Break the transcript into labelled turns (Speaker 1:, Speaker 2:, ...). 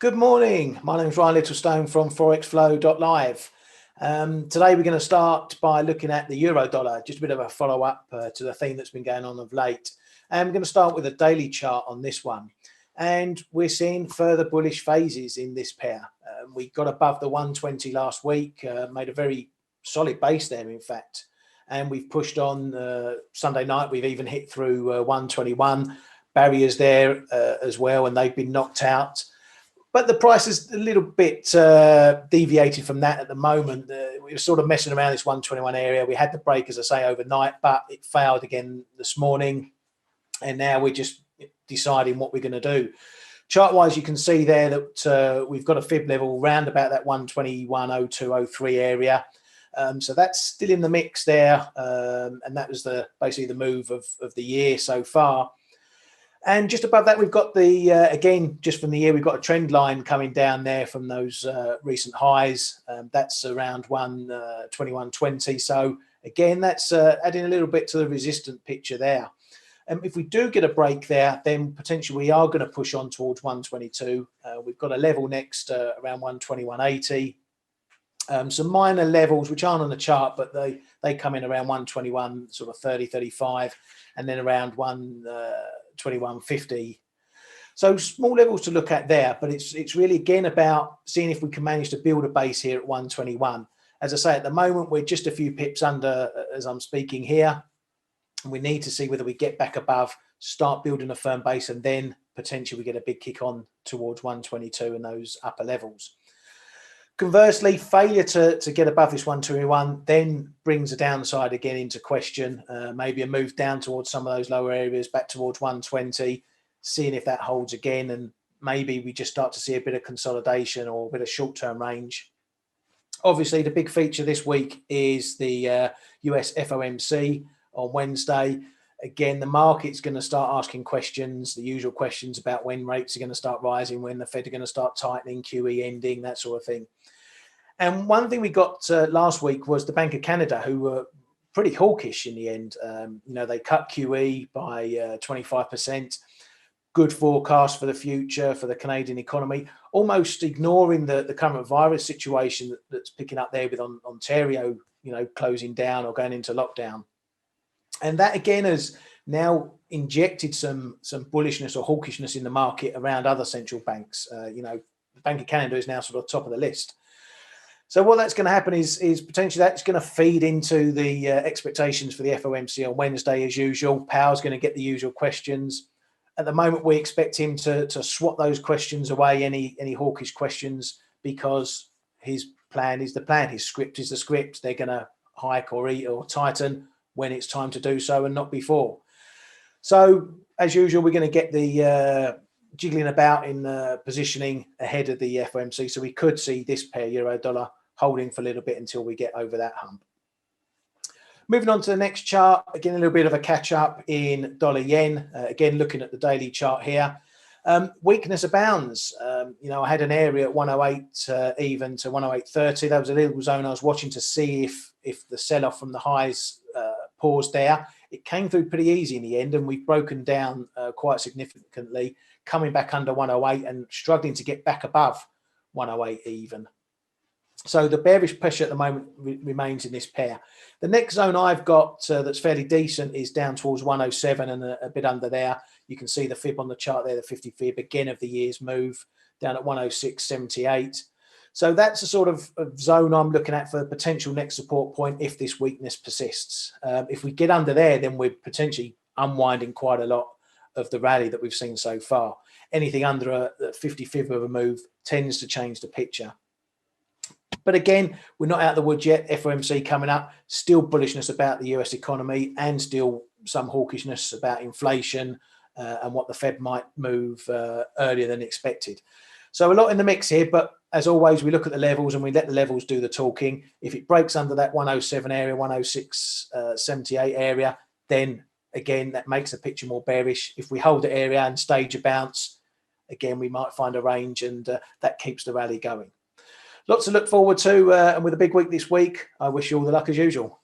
Speaker 1: Good morning. My name is Ryan Littlestone from forexflow.live. Today we're going to start by looking at the euro dollar, just a bit of a follow-up to the theme that's been going on of late. And we're going to start with a daily chart on this one. And we're seeing further bullish phases in this pair. We got above the 120 last week, made a very solid base there, in fact. And we've pushed on Sunday night. We've even hit through 121 barriers there as well, and they've been knocked out. But the price is a little bit deviated from that at the moment. We were sort of messing around this 121 area. We had the break, as I say, overnight, but it failed again this morning. And now we're just deciding what we're going to do. Chart-wise, you can see there that we've got a fib level round about that 121.0203 area. So that's still in the mix there. And that was basically the move of the year so far. And just above that, we've got the, again, just from the year, we've got a trend line coming down there from those recent highs. That's around 121.20. So again, that's adding a little bit to the resistant picture there. If we do get a break there, then potentially we are going to push on towards 122. We've got a level next around 121.80. Some minor levels, which aren't on the chart, but they come in around 121, sort of 30, 35, and then around 121.50. So small levels to look at there, but it's really again about seeing if we can manage to build a base here at 121. As I say, at the moment we're just a few pips under as I'm speaking here. We need to see whether we get back above, start building a firm base, and then potentially we get a big kick on towards 122 and those upper levels. Conversely, failure to get above this 121 then brings the downside again into question. Maybe a move down towards some of those lower areas, back towards 120, seeing if that holds again, and maybe we just start to see a bit of consolidation or a bit of short-term range. Obviously, the big feature this week is the US FOMC on Wednesday. Again, the market's going to start asking questions, the usual questions about when rates are going to start rising, when the Fed are going to start tightening, QE ending, that sort of thing. And one thing we got last week was the Bank of Canada, who were pretty hawkish in the end. They cut QE by 25%. Good forecast for the future for the Canadian economy, almost ignoring the current virus situation that's picking up there with Ontario, closing down or going into lockdown. And that again has now injected some bullishness or hawkishness in the market around other central banks. The Bank of Canada is now sort of top of the list. So what that's going to happen is potentially that's going to feed into the expectations for the FOMC on Wednesday as usual. Powell's going to get the usual questions. At the moment, we expect him to swat those questions away, any hawkish questions, because his plan is the plan. His script is the script. They're going to hike or eat or tighten when it's time to do so and not before. So as usual, we're going to get the jiggling about in positioning ahead of the FOMC. So we could see this pair euro dollar holding for a little bit until we get over that hump. Moving on to the next chart, again, a little bit of a catch up in dollar yen. Again, looking at the daily chart here. Weakness abounds. I had an area at 108 even to 108.30. That was a little zone I was watching to see if the sell-off from the highs paused there. It came through pretty easy in the end, and we've broken down quite significantly, coming back under 108 and struggling to get back above 108 even. So the bearish pressure at the moment remains in this pair. The next zone I've got that's fairly decent is down towards 107 and a bit under there. You can see the fib on the chart there, the 50 fib, again of the year's move, down at 106.78. So that's the sort of zone I'm looking at for the potential next support point if this weakness persists. If we get under there, then we're potentially unwinding quite a lot of the rally that we've seen so far. Anything under a 50 fib of a move tends to change the picture. But again, we're not out of the woods yet. FOMC coming up, still bullishness about the US economy and still some hawkishness about inflation and what the Fed might move earlier than expected. So a lot in the mix here, but as always, we look at the levels and we let the levels do the talking. If it breaks under that 107 area, 106.78 area, then again, that makes the picture more bearish. If we hold the area and stage a bounce, again, we might find a range and that keeps the rally going. Lots to look forward to, and with a big week this week, I wish you all the luck as usual.